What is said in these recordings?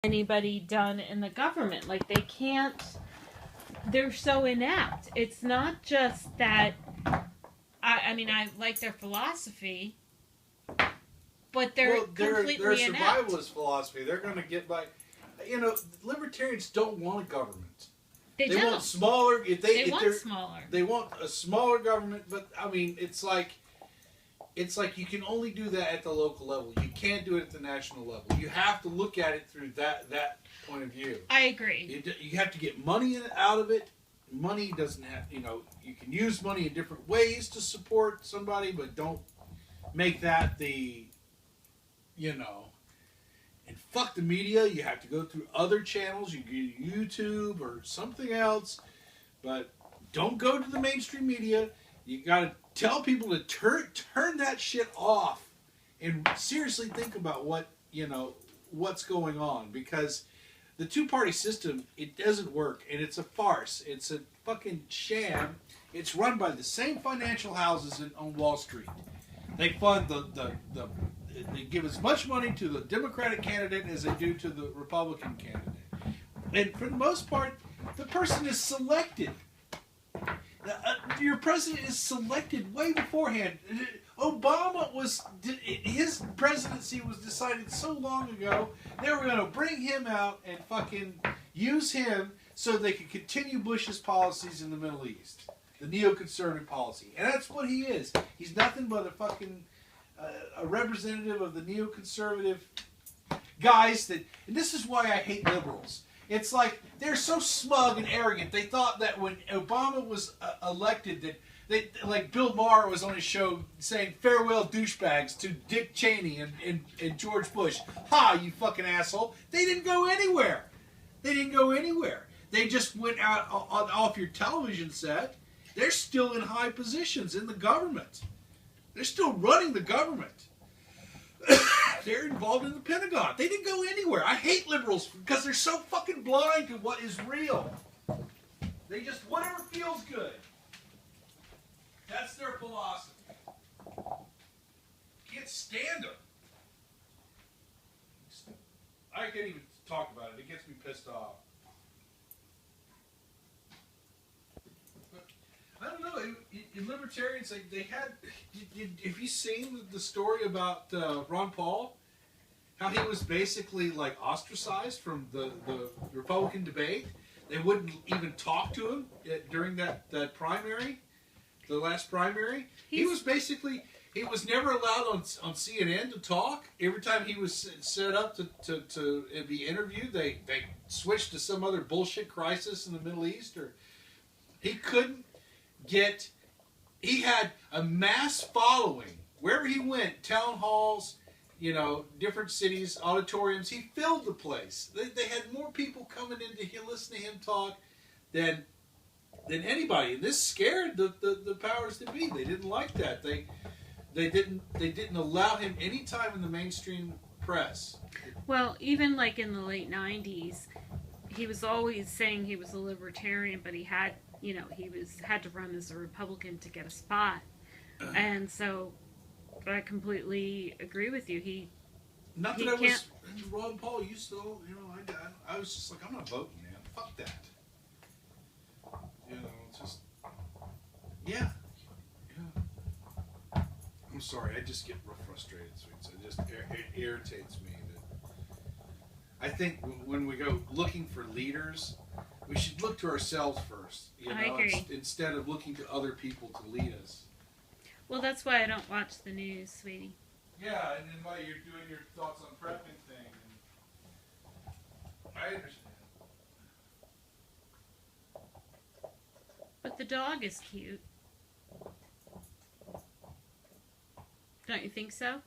anybody done in the government. Like, they can't, they're so inept. It's not just that, I mean, I like their philosophy, but they're completely their inept. survivalist philosophy. They're going to get by. You know, libertarians don't want a government. They want smaller. They want smaller. They want a smaller government, but I mean, it's like you can only do that at the local level. You can't do it at the national level. You have to look at it through that point of view. I agree. You have to get money out of it. Money doesn't have, you can use money in different ways to support somebody, but don't make that and fuck the media. You have to go through other channels. You get YouTube or something else, but don't go to the mainstream media. You got to tell people to turn that shit off and seriously think about what's going on, because the two-party system, it doesn't work, and it's a farce. It's a fucking sham. It's run by the same financial houses on Wall Street. They fund they give as much money to the Democratic candidate as they do to the Republican candidate. And for the most part, the person is selected. Your president is selected way beforehand. His presidency was decided so long ago. They were going to bring him out and fucking use him so they could continue Bush's policies in the Middle East. The neoconservative policy. And that's what he is. He's nothing but a fucking a representative of the neoconservative guys and this is why I hate liberals. It's like they're so smug and arrogant. They thought that when Obama was elected, that like Bill Maher was on his show saying farewell douchebags to Dick Cheney and George Bush. Ha, you fucking asshole. They didn't go anywhere. They just went out off your television set. They're still in high positions in the government. They're still running the government. They're involved in the Pentagon. They didn't go anywhere. I hate liberals because they're so fucking blind to what is real. They just, whatever feels good. That's their philosophy. Can't stand them. I can't even talk about it. It gets me pissed off. I don't know. In libertarians, they had. Have you seen the story about Ron Paul? How he was basically like ostracized from the Republican debate. They wouldn't even talk to him during that primary, the last primary. He was never allowed on CNN to talk. Every time he was set up to be interviewed, they switched to some other bullshit crisis in the Middle East, or he couldn't. He had a mass following wherever he went, town halls, different cities, auditoriums. He filled the place. They had more people coming in to listen to him talk than anybody. And this scared the powers that be. They didn't like that. They didn't allow him any time in the mainstream press. Well, even like in the late 90s, he was always saying he was a libertarian, but he had had to run as a Republican to get a spot. And so I completely agree with you. Ron Paul used to, I was just like, I'm not voting, man. Fuck that. It's just, yeah. I'm sorry, I just get real frustrated, sweets. It irritates me that I think when we go looking for leaders, we should look to ourselves first, I agree. Instead of looking to other people to lead us. Well, that's why I don't watch the news, sweetie. Yeah, and then while you're doing your thoughts on prepping thing, I understand. But the dog is cute. Don't you think so?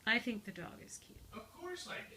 I think the dog is cute. Of course I do.